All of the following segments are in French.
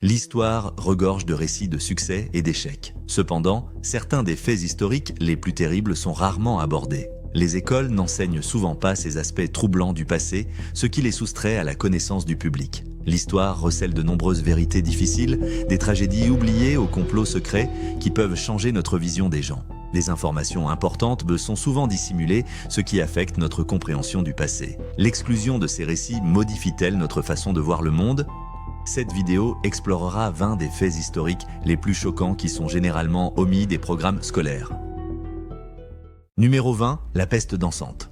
L'histoire regorge de récits de succès et d'échecs. Cependant, certains des faits historiques les plus terribles sont rarement abordés. Les écoles n'enseignent souvent pas ces aspects troublants du passé, ce qui les soustrait à la connaissance du public. L'histoire recèle de nombreuses vérités difficiles, des tragédies oubliées aux complots secrets qui peuvent changer notre vision des gens. Les informations importantes sont souvent dissimulées, ce qui affecte notre compréhension du passé. L'exclusion de ces récits modifie-t-elle notre façon de voir le monde ? Cette vidéo explorera 20 des faits historiques les plus choquants qui sont généralement omis des programmes scolaires. Numéro 20, la peste dansante.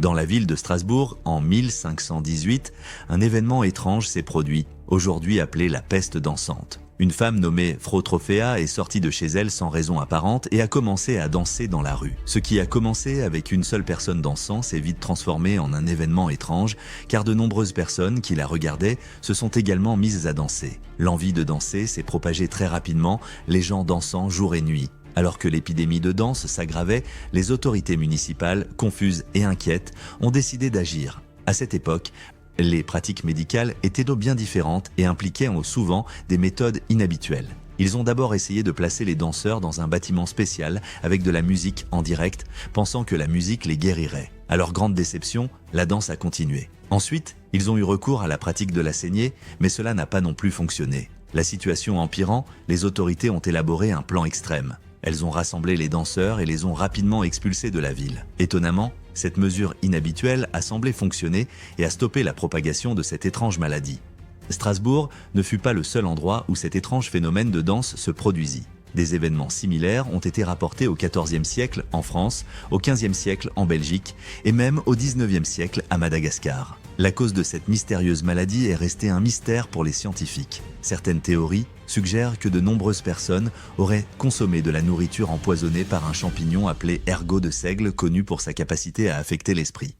Dans la ville de Strasbourg, en 1518, un événement étrange s'est produit, aujourd'hui appelé la peste dansante. Une femme nommée Frotrophéa est sortie de chez elle sans raison apparente et a commencé à danser dans la rue. Ce qui a commencé avec une seule personne dansant s'est vite transformé en un événement étrange, car de nombreuses personnes qui la regardaient se sont également mises à danser. L'envie de danser s'est propagée très rapidement, les gens dansant jour et nuit. Alors que l'épidémie de danse s'aggravait, les autorités municipales, confuses et inquiètes, ont décidé d'agir. À cette époque, les pratiques médicales étaient donc bien différentes et impliquaient souvent des méthodes inhabituelles. Ils ont d'abord essayé de placer les danseurs dans un bâtiment spécial avec de la musique en direct, pensant que la musique les guérirait. À leur grande déception, la danse a continué. Ensuite, ils ont eu recours à la pratique de la saignée, mais cela n'a pas non plus fonctionné. La situation empirant, les autorités ont élaboré un plan extrême. Elles ont rassemblé les danseurs et les ont rapidement expulsés de la ville. Étonnamment, cette mesure inhabituelle a semblé fonctionner et a stoppé la propagation de cette étrange maladie. Strasbourg ne fut pas le seul endroit où cet étrange phénomène de danse se produisit. Des événements similaires ont été rapportés au XIVe siècle en France, au XVe siècle en Belgique et même au XIXe siècle à Madagascar. La cause de cette mystérieuse maladie est restée un mystère pour les scientifiques. Certaines théories suggèrent que de nombreuses personnes auraient consommé de la nourriture empoisonnée par un champignon appelé ergot de seigle, connu pour sa capacité à affecter l'esprit.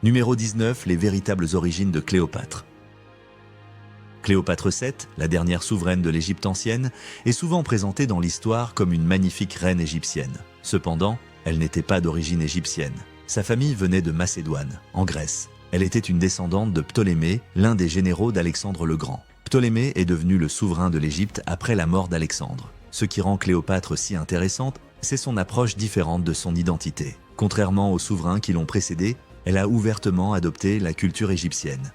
Numéro 19, les véritables origines de Cléopâtre. Cléopâtre VII, la dernière souveraine de l'Égypte ancienne, est souvent présentée dans l'histoire comme une magnifique reine égyptienne. Cependant, elle n'était pas d'origine égyptienne. Sa famille venait de Macédoine, en Grèce. Elle était une descendante de Ptolémée, l'un des généraux d'Alexandre le Grand. Ptolémée est devenu le souverain de l'Égypte après la mort d'Alexandre. Ce qui rend Cléopâtre si intéressante, c'est son approche différente de son identité. Contrairement aux souverains qui l'ont précédée, elle a ouvertement adopté la culture égyptienne.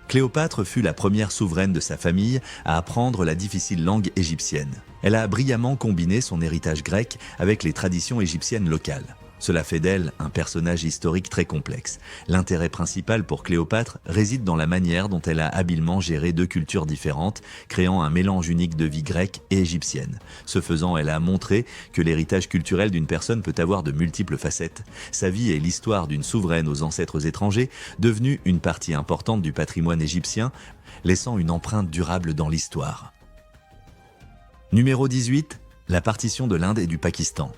Cléopâtre fut la première souveraine de sa famille à apprendre la difficile langue égyptienne. Elle a brillamment combiné son héritage grec avec les traditions égyptiennes locales. Cela fait d'elle un personnage historique très complexe. L'intérêt principal pour Cléopâtre réside dans la manière dont elle a habilement géré deux cultures différentes, créant un mélange unique de vie grecque et égyptienne. Ce faisant, elle a montré que l'héritage culturel d'une personne peut avoir de multiples facettes. Sa vie est l'histoire d'une souveraine aux ancêtres étrangers, devenue une partie importante du patrimoine égyptien, laissant une empreinte durable dans l'histoire. Numéro 18, la partition de l'Inde et du Pakistan.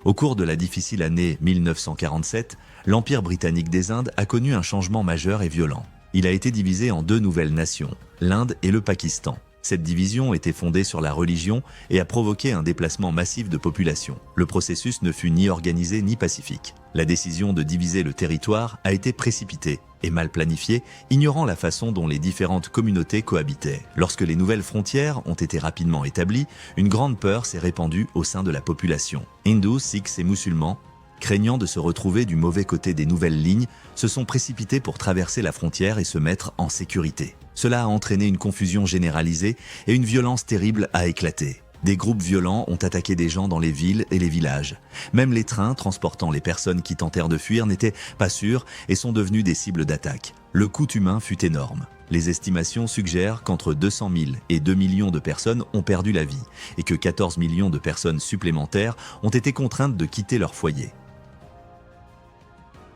Au cours de la difficile année 1947, l'Empire britannique des Indes a connu un changement majeur et violent. Il a été divisé en deux nouvelles nations, l'Inde et le Pakistan. Cette division était fondée sur la religion et a provoqué un déplacement massif de population. Le processus ne fut ni organisé ni pacifique. La décision de diviser le territoire a été précipitée et mal planifiée, ignorant la façon dont les différentes communautés cohabitaient. Lorsque les nouvelles frontières ont été rapidement établies, une grande peur s'est répandue au sein de la population. Hindous, Sikhs et musulmans, craignant de se retrouver du mauvais côté des nouvelles lignes, se sont précipités pour traverser la frontière et se mettre en sécurité. Cela a entraîné une confusion généralisée et une violence terrible a éclaté. Des groupes violents ont attaqué des gens dans les villes et les villages. Même les trains transportant les personnes qui tentèrent de fuir n'étaient pas sûrs et sont devenus des cibles d'attaque. Le coût humain fut énorme. Les estimations suggèrent qu'entre 200 000 et 2 millions de personnes ont perdu la vie et que 14 millions de personnes supplémentaires ont été contraintes de quitter leur foyer.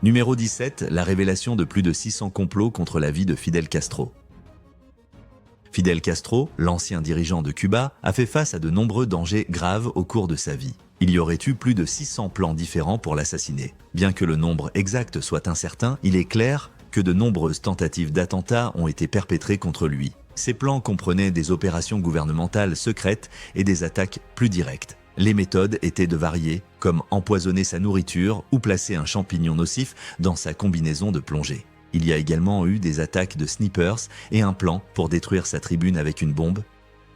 Numéro 17, la révélation de plus de 600 complots contre la vie de Fidel Castro. Fidel Castro, l'ancien dirigeant de Cuba, a fait face à de nombreux dangers graves au cours de sa vie. Il y aurait eu plus de 600 plans différents pour l'assassiner. Bien que le nombre exact soit incertain, il est clair que de nombreuses tentatives d'attentats ont été perpétrées contre lui. Ces plans comprenaient des opérations gouvernementales secrètes et des attaques plus directes. Les méthodes étaient de varier, comme empoisonner sa nourriture ou placer un champignon nocif dans sa combinaison de plongée. Il y a également eu des attaques de snipers et un plan pour détruire sa tribune avec une bombe.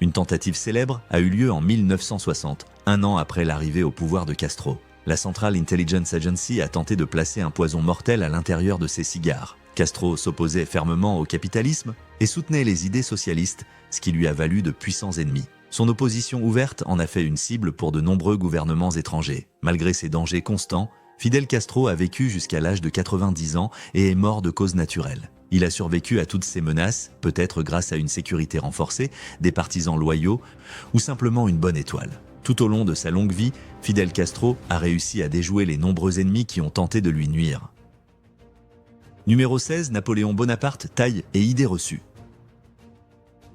Une tentative célèbre a eu lieu en 1960, un an après l'arrivée au pouvoir de Castro. La Central Intelligence Agency a tenté de placer un poison mortel à l'intérieur de ses cigares. Castro s'opposait fermement au capitalisme et soutenait les idées socialistes, ce qui lui a valu de puissants ennemis. Son opposition ouverte en a fait une cible pour de nombreux gouvernements étrangers. Malgré ces dangers constants, Fidel Castro a vécu jusqu'à l'âge de 90 ans et est mort de cause naturelle. Il a survécu à toutes ces menaces, peut-être grâce à une sécurité renforcée, des partisans loyaux ou simplement une bonne étoile. Tout au long de sa longue vie, Fidel Castro a réussi à déjouer les nombreux ennemis qui ont tenté de lui nuire. Numéro 16, Napoléon Bonaparte, taille et idées reçues.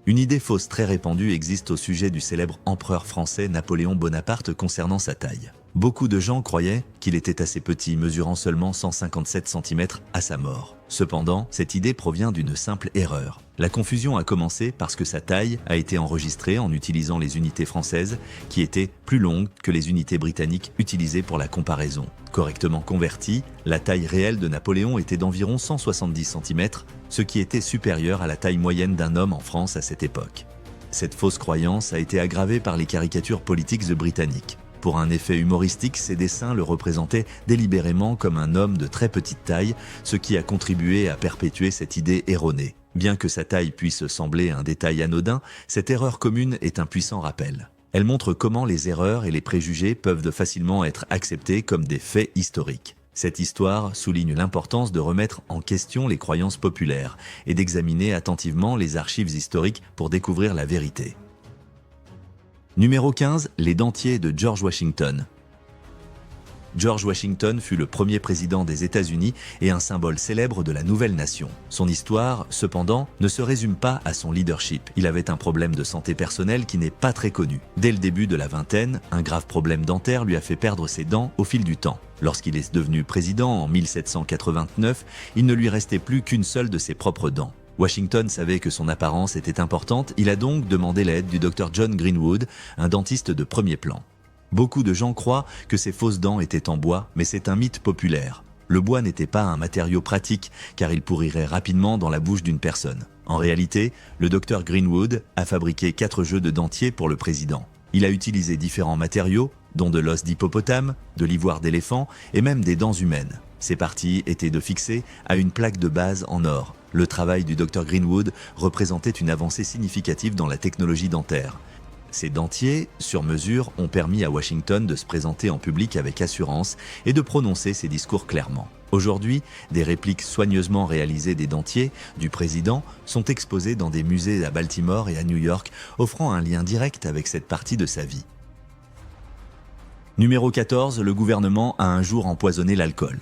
Une idée fausse très répandue existe au sujet du célèbre empereur français Napoléon Bonaparte concernant sa taille. Beaucoup de gens croyaient qu'il était assez petit, mesurant seulement 157 cm à sa mort. Cependant, cette idée provient d'une simple erreur. La confusion a commencé parce que sa taille a été enregistrée en utilisant les unités françaises, qui étaient plus longues que les unités britanniques utilisées pour la comparaison. Correctement convertie, la taille réelle de Napoléon était d'environ 170 cm, ce qui était supérieur à la taille moyenne d'un homme en France à cette époque. Cette fausse croyance a été aggravée par les caricatures politiques britanniques. Pour un effet humoristique, ces dessins le représentaient délibérément comme un homme de très petite taille, ce qui a contribué à perpétuer cette idée erronée. Bien que sa taille puisse sembler un détail anodin, cette erreur commune est un puissant rappel. Elle montre comment les erreurs et les préjugés peuvent facilement être acceptés comme des faits historiques. Cette histoire souligne l'importance de remettre en question les croyances populaires et d'examiner attentivement les archives historiques pour découvrir la vérité. Numéro 15, les dentiers de George Washington. George Washington fut le premier président des États-Unis et un symbole célèbre de la nouvelle nation. Son histoire, cependant, ne se résume pas à son leadership. Il avait un problème de santé personnelle qui n'est pas très connu. Dès le début de la vingtaine, un grave problème dentaire lui a fait perdre ses dents au fil du temps. Lorsqu'il est devenu président en 1789, il ne lui restait plus qu'une seule de ses propres dents. Washington savait que son apparence était importante, il a donc demandé l'aide du Dr John Greenwood, un dentiste de premier plan. Beaucoup de gens croient que ces fausses dents étaient en bois, mais c'est un mythe populaire. Le bois n'était pas un matériau pratique, car il pourrirait rapidement dans la bouche d'une personne. En réalité, le Dr Greenwood a fabriqué 4 jeux de dentiers pour le président. Il a utilisé différents matériaux, dont de l'os d'hippopotame, de l'ivoire d'éléphant et même des dents humaines. Ces parties étaient de fixer à une plaque de base en or. Le travail du Dr Greenwood représentait une avancée significative dans la technologie dentaire. Ces dentiers, sur mesure, ont permis à Washington de se présenter en public avec assurance et de prononcer ses discours clairement. Aujourd'hui, des répliques soigneusement réalisées des dentiers du président sont exposées dans des musées à Baltimore et à New York, offrant un lien direct avec cette partie de sa vie. Numéro 14, le gouvernement a un jour empoisonné l'alcool.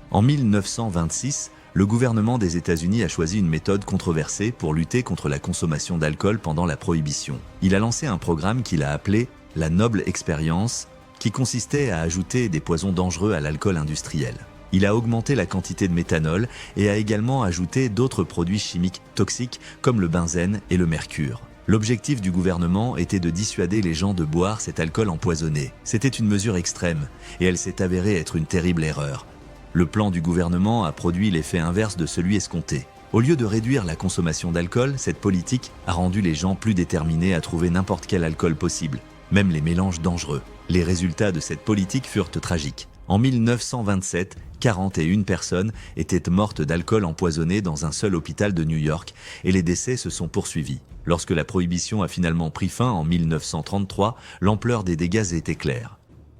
En 1926, le gouvernement des États-Unis a choisi une méthode controversée pour lutter contre la consommation d'alcool pendant la Prohibition. Il a lancé un programme qu'il a appelé la Noble Expérience, qui consistait à ajouter des poisons dangereux à l'alcool industriel. Il a augmenté la quantité de méthanol et a également ajouté d'autres produits chimiques toxiques comme le benzène et le mercure. L'objectif du gouvernement était de dissuader les gens de boire cet alcool empoisonné. C'était une mesure extrême et elle s'est avérée être une terrible erreur. Le plan du gouvernement a produit l'effet inverse de celui escompté. Au lieu de réduire la consommation d'alcool, cette politique a rendu les gens plus déterminés à trouver n'importe quel alcool possible, même les mélanges dangereux. Les résultats de cette politique furent tragiques. En 1927, 41 personnes étaient mortes d'alcool empoisonné dans un seul hôpital de New York et les décès se sont poursuivis. Lorsque la prohibition a finalement pris fin en 1933, l'ampleur des dégâts était claire.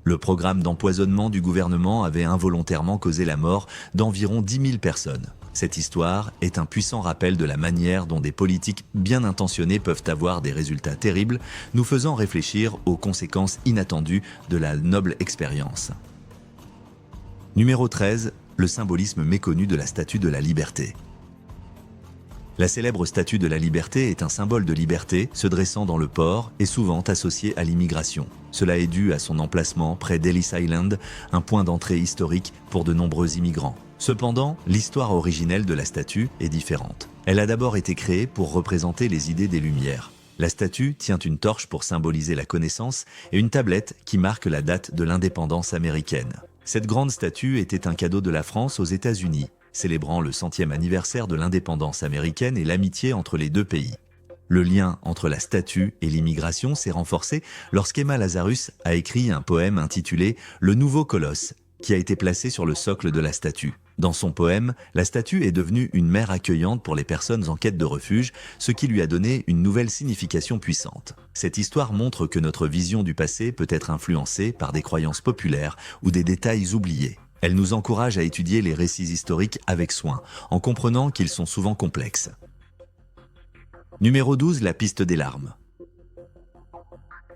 Le programme d'empoisonnement du gouvernement avait involontairement causé la mort d'environ 10 000 personnes. Cette histoire est un puissant rappel de la manière dont des politiques bien intentionnées peuvent avoir des résultats terribles, nous faisant réfléchir aux conséquences inattendues de la noble expérience. Numéro 13, le symbolisme méconnu de la Statue de la Liberté. La célèbre Statue de la Liberté est un symbole de liberté se dressant dans le port et souvent associé à l'immigration. Cela est dû à son emplacement près d'Ellis Island, un point d'entrée historique pour de nombreux immigrants. Cependant, l'histoire originelle de la statue est différente. Elle a d'abord été créée pour représenter les idées des Lumières. La statue tient une torche pour symboliser la connaissance et une tablette qui marque la date de l'indépendance américaine. Cette grande statue était un cadeau de la France aux États-Unis. célébrant le 100e anniversaire de l'indépendance américaine et l'amitié entre les deux pays. Le lien entre la statue et l'immigration s'est renforcé lorsqu'Emma Lazarus a écrit un poème intitulé « Le nouveau colosse », qui a été placé sur le socle de la statue. Dans son poème, la statue est devenue une mère accueillante pour les personnes en quête de refuge, ce qui lui a donné une nouvelle signification puissante. Cette histoire montre que notre vision du passé peut être influencée par des croyances populaires ou des détails oubliés. Elle nous encourage à étudier les récits historiques avec soin, en comprenant qu'ils sont souvent complexes. Numéro 12, la piste des larmes.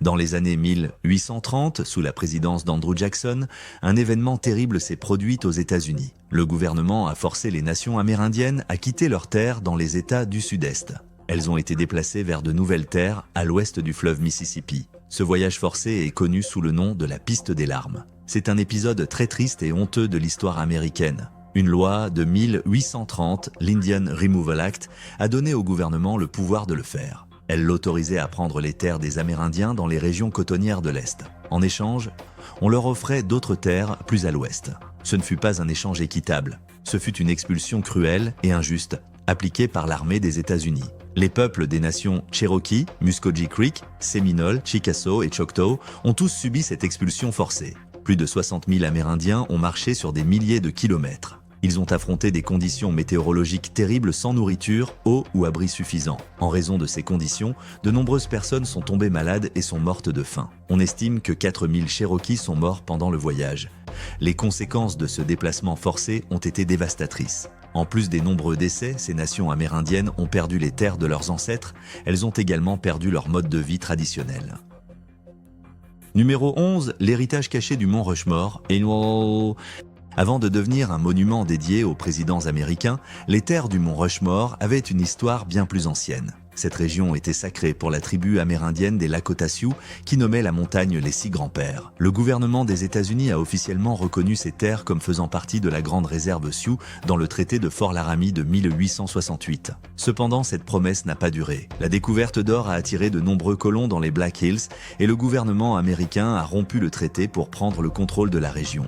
Dans les années 1830, sous la présidence d'Andrew Jackson, un événement terrible s'est produit aux États-Unis. Le gouvernement a forcé les nations amérindiennes à quitter leurs terres dans les États du Sud-Est. Elles ont été déplacées vers de nouvelles terres à l'ouest du fleuve Mississippi. Ce voyage forcé est connu sous le nom de la piste des larmes. C'est un épisode très triste et honteux de l'histoire américaine. Une loi de 1830, l'Indian Removal Act, a donné au gouvernement le pouvoir de le faire. Elle l'autorisait à prendre les terres des Amérindiens dans les régions cotonnières de l'Est. En échange, on leur offrait d'autres terres plus à l'ouest. Ce ne fut pas un échange équitable. Ce fut une expulsion cruelle et injuste, appliquée par l'armée des États-Unis. Les peuples des nations Cherokee, Muscogee Creek, Séminole, Chickasaw et Choctaw ont tous subi cette expulsion forcée. Plus de 60 000 Amérindiens ont marché sur des milliers de kilomètres. Ils ont affronté des conditions météorologiques terribles sans nourriture, eau ou abri suffisant. En raison de ces conditions, de nombreuses personnes sont tombées malades et sont mortes de faim. On estime que 4000 Cherokees sont morts pendant le voyage. Les conséquences de ce déplacement forcé ont été dévastatrices. En plus des nombreux décès, ces nations amérindiennes ont perdu les terres de leurs ancêtres. Elles ont également perdu leur mode de vie traditionnel. Numéro 11, l'héritage caché du mont Rushmore. Avant de devenir un monument dédié aux présidents américains, les terres du mont Rushmore avaient une histoire bien plus ancienne. Cette région était sacrée pour la tribu amérindienne des Lakota Sioux qui nommait la montagne les Six Grands-Pères. Le gouvernement des États-Unis a officiellement reconnu ces terres comme faisant partie de la grande réserve Sioux dans le traité de Fort Laramie de 1868. Cependant, cette promesse n'a pas duré. La découverte d'or a attiré de nombreux colons dans les Black Hills et le gouvernement américain a rompu le traité pour prendre le contrôle de la région.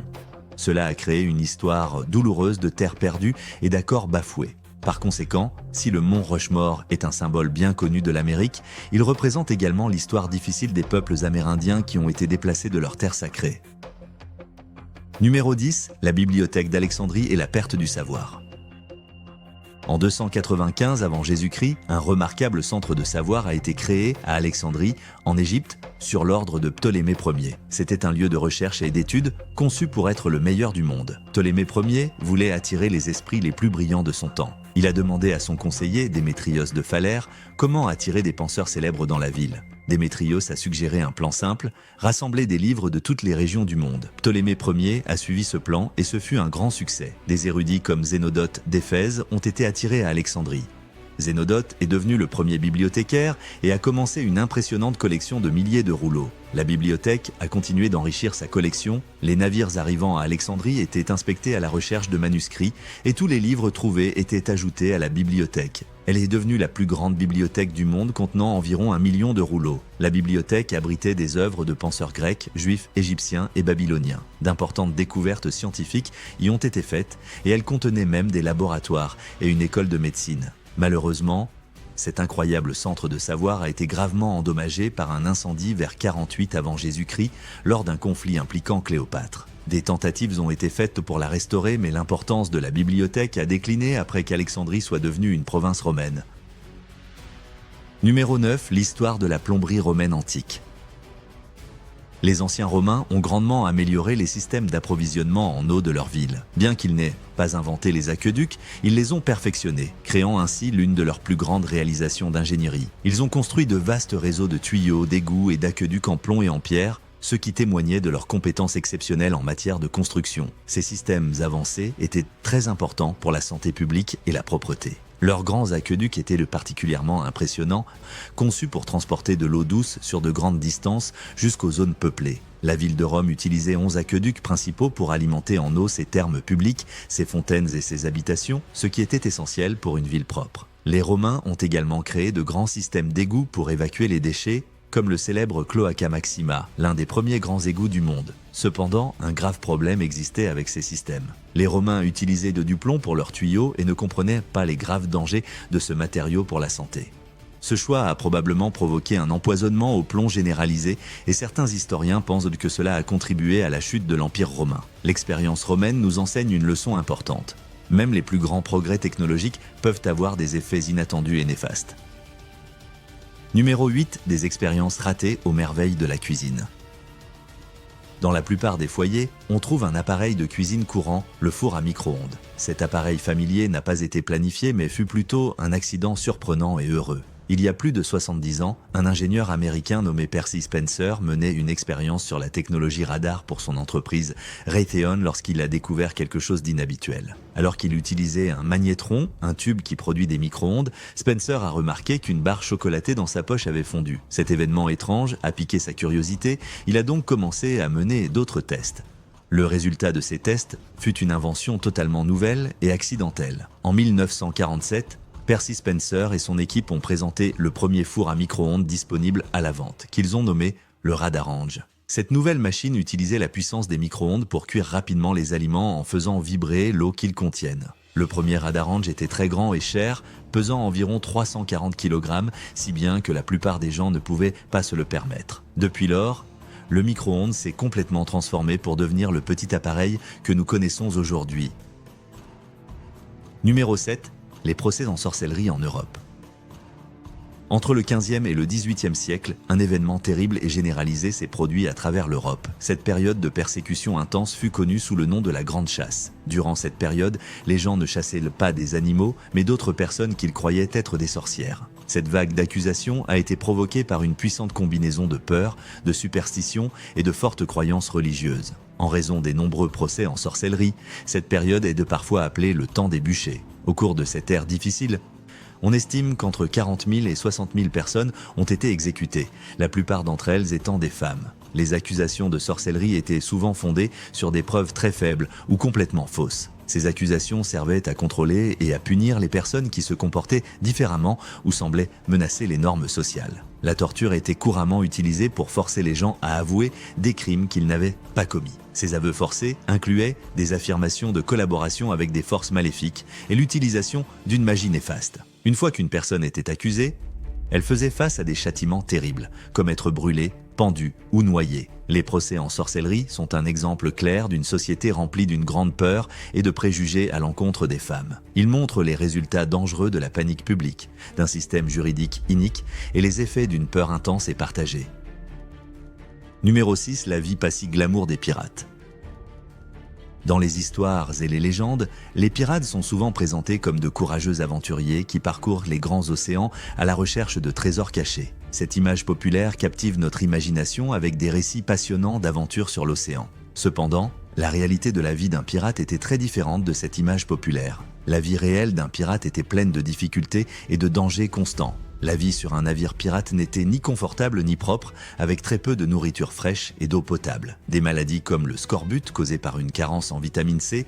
Cela a créé une histoire douloureuse de terres perdues et d'accords bafoués. Par conséquent, si le mont Rushmore est un symbole bien connu de l'Amérique, il représente également l'histoire difficile des peuples amérindiens qui ont été déplacés de leurs terres sacrées. Numéro 10, la bibliothèque d'Alexandrie et la perte du savoir. En 295 avant Jésus-Christ, un remarquable centre de savoir a été créé à Alexandrie, en Égypte, sur l'ordre de Ptolémée Ier. C'était un lieu de recherche et d'études conçu pour être le meilleur du monde. Ptolémée Ier voulait attirer les esprits les plus brillants de son temps. Il a demandé à son conseiller, Démétrios de Phalère, comment attirer des penseurs célèbres dans la ville. Démétrios a suggéré un plan simple, rassembler des livres de toutes les régions du monde. Ptolémée Ier a suivi ce plan et ce fut un grand succès. Des érudits comme Zénodote d'Éphèse ont été attirés à Alexandrie. Zénodote est devenu le premier bibliothécaire et a commencé une impressionnante collection de milliers de rouleaux. La bibliothèque a continué d'enrichir sa collection, les navires arrivant à Alexandrie étaient inspectés à la recherche de manuscrits et tous les livres trouvés étaient ajoutés à la bibliothèque. Elle est devenue la plus grande bibliothèque du monde contenant environ 1 million de rouleaux. La bibliothèque abritait des œuvres de penseurs grecs, juifs, égyptiens et babyloniens. D'importantes découvertes scientifiques y ont été faites et elle contenait même des laboratoires et une école de médecine. Malheureusement, cet incroyable centre de savoir a été gravement endommagé par un incendie vers 48 avant Jésus-Christ lors d'un conflit impliquant Cléopâtre. Des tentatives ont été faites pour la restaurer, mais l'importance de la bibliothèque a décliné après qu'Alexandrie soit devenue une province romaine. Numéro 9, l'histoire de la plomberie romaine antique. Les anciens Romains ont grandement amélioré les systèmes d'approvisionnement en eau de leur ville. Bien qu'ils n'aient pas inventé les aqueducs, ils les ont perfectionnés, créant ainsi l'une de leurs plus grandes réalisations d'ingénierie. Ils ont construit de vastes réseaux de tuyaux, d'égouts et d'aqueducs en plomb et en pierre, ce qui témoignait de leurs compétences exceptionnelles en matière de construction. Ces systèmes avancés étaient très importants pour la santé publique et la propreté. Leurs grands aqueducs étaient particulièrement impressionnants, conçus pour transporter de l'eau douce sur de grandes distances jusqu'aux zones peuplées. La ville de Rome utilisait 11 aqueducs principaux pour alimenter en eau ses thermes publics, ses fontaines et ses habitations, ce qui était essentiel pour une ville propre. Les Romains ont également créé de grands systèmes d'égouts pour évacuer les déchets, comme le célèbre Cloaca Maxima, l'un des premiers grands égouts du monde. Cependant, un grave problème existait avec ces systèmes. Les Romains utilisaient du plomb pour leurs tuyaux et ne comprenaient pas les graves dangers de ce matériau pour la santé. Ce choix a probablement provoqué un empoisonnement au plomb généralisé et certains historiens pensent que cela a contribué à la chute de l'Empire romain. L'expérience romaine nous enseigne une leçon importante. Même les plus grands progrès technologiques peuvent avoir des effets inattendus et néfastes. Numéro 8, des expériences ratées aux merveilles de la cuisine. Dans la plupart des foyers, on trouve un appareil de cuisine courant, le four à micro-ondes. Cet appareil familier n'a pas été planifié mais fut plutôt un accident surprenant et heureux. Il y a plus de 70 ans, un ingénieur américain nommé Percy Spencer menait une expérience sur la technologie radar pour son entreprise Raytheon lorsqu'il a découvert quelque chose d'inhabituel. Alors qu'il utilisait un magnétron, un tube qui produit des micro-ondes, Spencer a remarqué qu'une barre chocolatée dans sa poche avait fondu. Cet événement étrange a piqué sa curiosité, il a donc commencé à mener d'autres tests. Le résultat de ces tests fut une invention totalement nouvelle et accidentelle. En 1947, Percy Spencer et son équipe ont présenté le premier four à micro-ondes disponible à la vente, qu'ils ont nommé le Radarange. Cette nouvelle machine utilisait la puissance des micro-ondes pour cuire rapidement les aliments en faisant vibrer l'eau qu'ils contiennent. Le premier Radarange était très grand et cher, pesant environ 340 kg, si bien que la plupart des gens ne pouvaient pas se le permettre. Depuis lors, le micro-ondes s'est complètement transformé pour devenir le petit appareil que nous connaissons aujourd'hui. Numéro 7. Les procès en sorcellerie en Europe. Entre le XVe et le XVIIIe siècle, un événement terrible et généralisé s'est produit à travers l'Europe. Cette période de persécution intense fut connue sous le nom de la Grande Chasse. Durant cette période, les gens ne chassaient pas des animaux, mais d'autres personnes qu'ils croyaient être des sorcières. Cette vague d'accusations a été provoquée par une puissante combinaison de peur, de superstition et de fortes croyances religieuses. En raison des nombreux procès en sorcellerie, cette période est parfois appelée le temps des bûchers. Au cours de cette ère difficile, on estime qu'entre 40 000 et 60 000 personnes ont été exécutées, la plupart d'entre elles étant des femmes. Les accusations de sorcellerie étaient souvent fondées sur des preuves très faibles ou complètement fausses. Ces accusations servaient à contrôler et à punir les personnes qui se comportaient différemment ou semblaient menacer les normes sociales. La torture était couramment utilisée pour forcer les gens à avouer des crimes qu'ils n'avaient pas commis. Ces aveux forcés incluaient des affirmations de collaboration avec des forces maléfiques et l'utilisation d'une magie néfaste. Une fois qu'une personne était accusée, elle faisait face à des châtiments terribles, comme être brûlée, pendue ou noyée. Les procès en sorcellerie sont un exemple clair d'une société remplie d'une grande peur et de préjugés à l'encontre des femmes. Ils montrent les résultats dangereux de la panique publique, d'un système juridique inique et les effets d'une peur intense et partagée. Numéro 6. La vie pas si glamour des pirates. Dans les histoires et les légendes, les pirates sont souvent présentés comme de courageux aventuriers qui parcourent les grands océans à la recherche de trésors cachés. Cette image populaire captive notre imagination avec des récits passionnants d'aventures sur l'océan. Cependant, la réalité de la vie d'un pirate était très différente de cette image populaire. La vie réelle d'un pirate était pleine de difficultés et de dangers constants. La vie sur un navire pirate n'était ni confortable ni propre, avec très peu de nourriture fraîche et d'eau potable. Des maladies comme le scorbut, causé par une carence en vitamine C,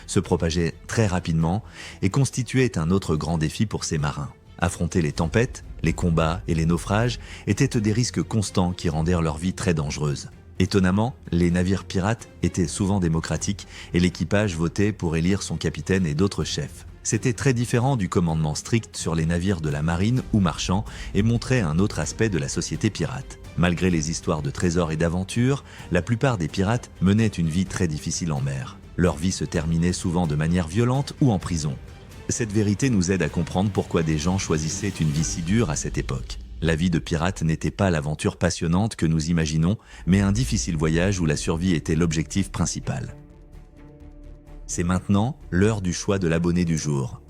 se propageaient très rapidement et constituaient un autre grand défi pour ces marins. Affronter les tempêtes, les combats et les naufrages étaient des risques constants qui rendirent leur vie très dangereuse. Étonnamment, les navires pirates étaient souvent démocratiques et l'équipage votait pour élire son capitaine et d'autres chefs. C'était très différent du commandement strict sur les navires de la marine ou marchands et montrait un autre aspect de la société pirate. Malgré les histoires de trésors et d'aventures, la plupart des pirates menaient une vie très difficile en mer. Leur vie se terminait souvent de manière violente ou en prison. Cette vérité nous aide à comprendre pourquoi des gens choisissaient une vie si dure à cette époque. La vie de pirate n'était pas l'aventure passionnante que nous imaginons, mais un difficile voyage où la survie était l'objectif principal. C'est maintenant l'heure du choix de l'abonné du jour.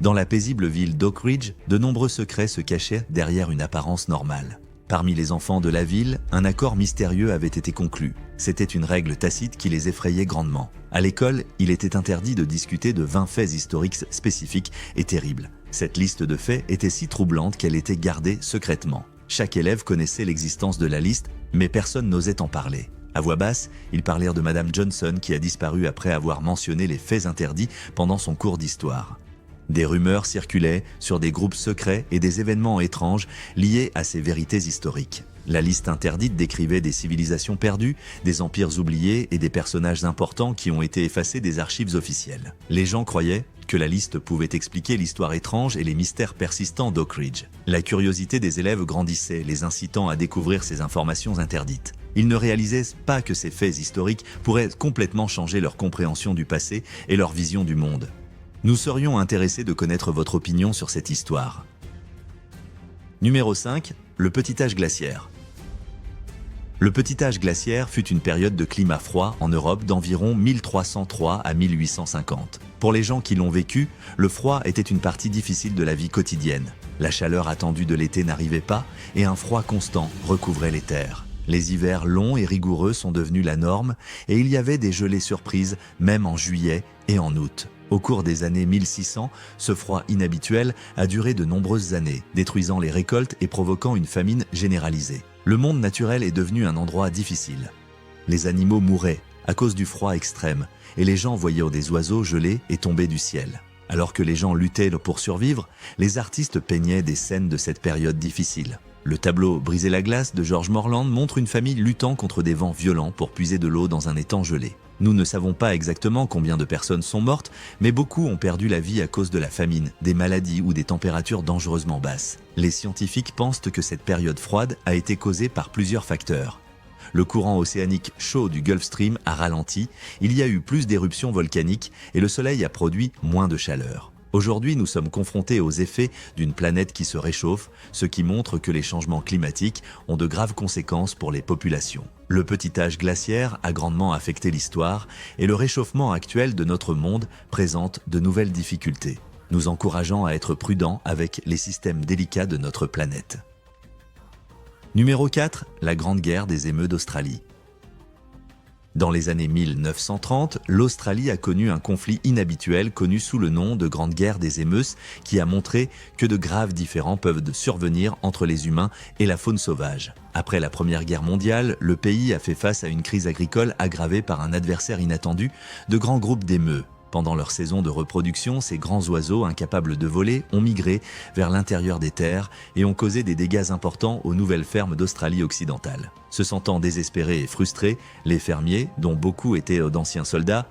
Dans la paisible ville d'Oak Ridge, de nombreux secrets se cachaient derrière une apparence normale. Parmi les enfants de la ville, un accord mystérieux avait été conclu. C'était une règle tacite qui les effrayait grandement. À l'école, il était interdit de discuter de 20 faits historiques spécifiques et terribles. Cette liste de faits était si troublante qu'elle était gardée secrètement. Chaque élève connaissait l'existence de la liste, mais personne n'osait en parler. À voix basse, ils parlèrent de Madame Johnson qui a disparu après avoir mentionné les faits interdits pendant son cours d'histoire. Des rumeurs circulaient sur des groupes secrets et des événements étranges liés à ces vérités historiques. La liste interdite décrivait des civilisations perdues, des empires oubliés et des personnages importants qui ont été effacés des archives officielles. Les gens croyaient que la liste pouvait expliquer l'histoire étrange et les mystères persistants d'Oak Ridge. La curiosité des élèves grandissait, les incitant à découvrir ces informations interdites. Ils ne réalisaient pas que ces faits historiques pourraient complètement changer leur compréhension du passé et leur vision du monde. Nous serions intéressés de connaître votre opinion sur cette histoire. Numéro 5. Le petit âge glaciaire. Le petit âge glaciaire fut une période de climat froid en Europe d'environ 1303 à 1850. Pour les gens qui l'ont vécu, le froid était une partie difficile de la vie quotidienne. La chaleur attendue de l'été n'arrivait pas et un froid constant recouvrait les terres. Les hivers longs et rigoureux sont devenus la norme et il y avait des gelées surprises même en juillet et en août. Au cours des années 1600, ce froid inhabituel a duré de nombreuses années, détruisant les récoltes et provoquant une famine généralisée. Le monde naturel est devenu un endroit difficile. Les animaux mouraient à cause du froid extrême et les gens voyaient des oiseaux gelés et tomber du ciel. Alors que les gens luttaient pour survivre, les artistes peignaient des scènes de cette période difficile. Le tableau « Briser la glace » de George Morland montre une famille luttant contre des vents violents pour puiser de l'eau dans un étang gelé. Nous ne savons pas exactement combien de personnes sont mortes, mais beaucoup ont perdu la vie à cause de la famine, des maladies ou des températures dangereusement basses. Les scientifiques pensent que cette période froide a été causée par plusieurs facteurs. Le courant océanique chaud du Gulf Stream a ralenti, il y a eu plus d'éruptions volcaniques et le soleil a produit moins de chaleur. Aujourd'hui, nous sommes confrontés aux effets d'une planète qui se réchauffe, ce qui montre que les changements climatiques ont de graves conséquences pour les populations. Le petit âge glaciaire a grandement affecté l'histoire et le réchauffement actuel de notre monde présente de nouvelles difficultés, nous encourageant à être prudents avec les systèmes délicats de notre planète. Numéro 4. La Grande Guerre des émeutes d'Australie. Dans les années 1930, l'Australie a connu un conflit inhabituel connu sous le nom de Grande Guerre des émeutes qui a montré que de graves différends peuvent survenir entre les humains et la faune sauvage. Après la Première Guerre mondiale, le pays a fait face à une crise agricole aggravée par un adversaire inattendu, de grands groupes d'émeutes. Pendant leur saison de reproduction, ces grands oiseaux incapables de voler ont migré vers l'intérieur des terres et ont causé des dégâts importants aux nouvelles fermes d'Australie occidentale. Se sentant désespérés et frustrés, les fermiers, dont beaucoup étaient d'anciens soldats,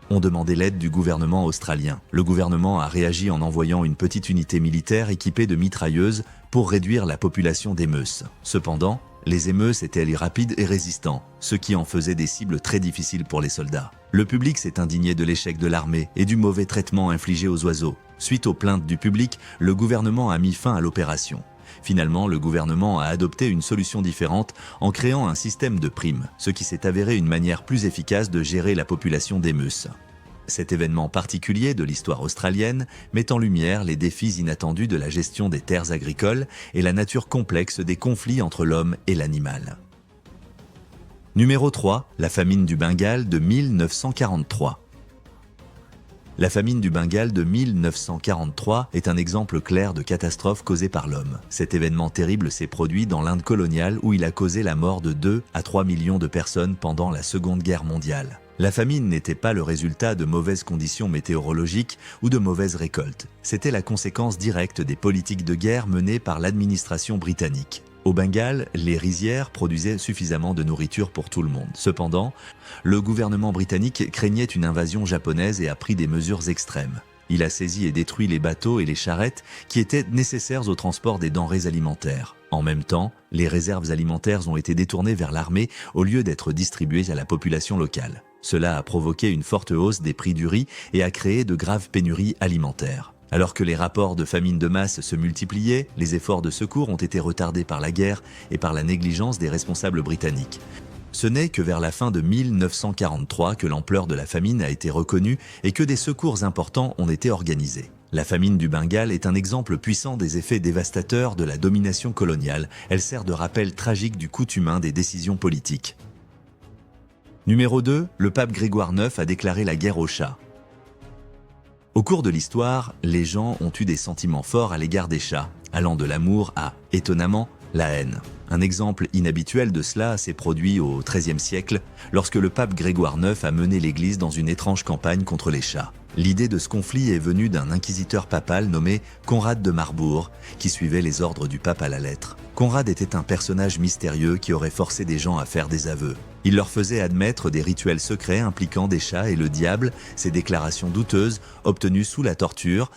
ont demandé l'aide du gouvernement australien. Le gouvernement a réagi en envoyant une petite unité militaire équipée de mitrailleuses pour réduire la population d'émeutes. Cependant, les émeutes étaient rapides et résistants, ce qui en faisait des cibles très difficiles pour les soldats. Le public s'est indigné de l'échec de l'armée et du mauvais traitement infligé aux oiseaux. Suite aux plaintes du public, le gouvernement a mis fin à l'opération. Finalement, le gouvernement a adopté une solution différente en créant un système de primes, ce qui s'est avéré une manière plus efficace de gérer la population d'émeutes. Cet événement particulier de l'histoire australienne met en lumière les défis inattendus de la gestion des terres agricoles et la nature complexe des conflits entre l'homme et l'animal. Numéro 3. La famine du Bengale de 1943. La famine du Bengale de 1943 est un exemple clair de catastrophe causée par l'homme. Cet événement terrible s'est produit dans l'Inde coloniale où il a causé la mort de 2 à 3 millions de personnes pendant la Seconde Guerre mondiale. La famine n'était pas le résultat de mauvaises conditions météorologiques ou de mauvaises récoltes. C'était la conséquence directe des politiques de guerre menées par l'administration britannique. Au Bengale, les rizières produisaient suffisamment de nourriture pour tout le monde. Cependant, le gouvernement britannique craignait une invasion japonaise et a pris des mesures extrêmes. Il a saisi et détruit les bateaux et les charrettes qui étaient nécessaires au transport des denrées alimentaires. En même temps, les réserves alimentaires ont été détournées vers l'armée au lieu d'être distribuées à la population locale. Cela a provoqué une forte hausse des prix du riz et a créé de graves pénuries alimentaires. Alors que les rapports de famine de masse se multipliaient, les efforts de secours ont été retardés par la guerre et par la négligence des responsables britanniques. Ce n'est que vers la fin de 1943 que l'ampleur de la famine a été reconnue et que des secours importants ont été organisés. La famine du Bengale est un exemple puissant des effets dévastateurs de la domination coloniale. Elle sert de rappel tragique du coût humain des décisions politiques. Numéro 2, le pape Grégoire IX a déclaré la guerre aux chats. Au cours de l'histoire, les gens ont eu des sentiments forts à l'égard des chats, allant de l'amour à, étonnamment, la haine. Un exemple inhabituel de cela s'est produit au XIIIe siècle, lorsque le pape Grégoire IX a mené l'Église dans une étrange campagne contre les chats. L'idée de ce conflit est venue d'un inquisiteur papal nommé Conrad de Marbourg, qui suivait les ordres du pape à la lettre. Conrad était un personnage mystérieux qui aurait forcé des gens à faire des aveux. Il leur faisait admettre des rituels secrets impliquant des chats et le diable. Ces déclarations douteuses, obtenues sous la torture,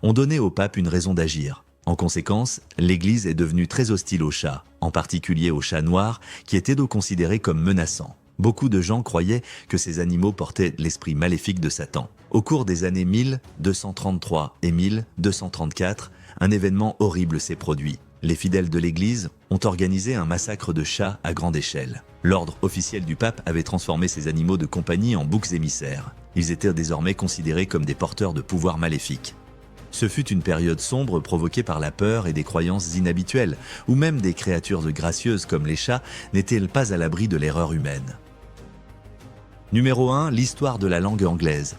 ont donné au pape une raison d'agir. En conséquence, l'Église est devenue très hostile aux chats, en particulier aux chats noirs, qui étaient donc considérés comme menaçants. Beaucoup de gens croyaient que ces animaux portaient l'esprit maléfique de Satan. Au cours des années 1233 et 1234, un événement horrible s'est produit. Les fidèles de l'Église ont organisé un massacre de chats à grande échelle. L'ordre officiel du pape avait transformé ces animaux de compagnie en boucs émissaires. Ils étaient désormais considérés comme des porteurs de pouvoirs maléfiques. Ce fut une période sombre provoquée par la peur et des croyances inhabituelles, où même des créatures gracieuses comme les chats n'étaient pas à l'abri de l'erreur humaine. Numéro 1. L'histoire de la langue anglaise.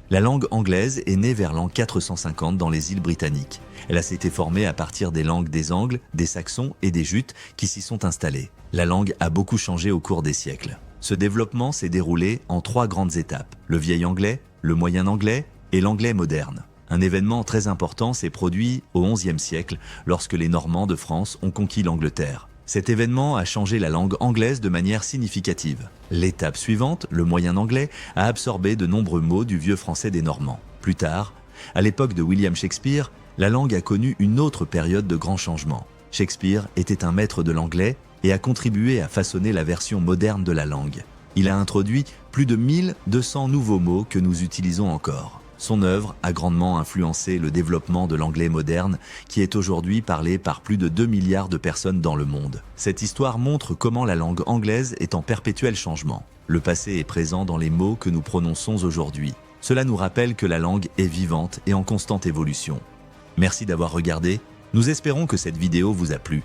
La langue anglaise est née vers l'an 450 dans les îles britanniques. Elle s'était formée à partir des langues des Angles, des Saxons et des Jutes qui s'y sont installés. La langue a beaucoup changé au cours des siècles. Ce développement s'est déroulé en 3 grandes étapes: le vieil anglais, le moyen anglais et l'anglais moderne. Un événement très important s'est produit au XIe siècle lorsque les Normands de France ont conquis l'Angleterre. Cet événement a changé la langue anglaise de manière significative. L'étape suivante, le moyen anglais, a absorbé de nombreux mots du vieux français des Normands. Plus tard, à l'époque de William Shakespeare, la langue a connu une autre période de grands changements. Shakespeare était un maître de l'anglais et a contribué à façonner la version moderne de la langue. Il a introduit plus de 1200 nouveaux mots que nous utilisons encore. Son œuvre a grandement influencé le développement de l'anglais moderne, qui est aujourd'hui parlé par plus de 2 milliards de personnes dans le monde. Cette histoire montre comment la langue anglaise est en perpétuel changement. Le passé est présent dans les mots que nous prononçons aujourd'hui. Cela nous rappelle que la langue est vivante et en constante évolution. Merci d'avoir regardé. Nous espérons que cette vidéo vous a plu.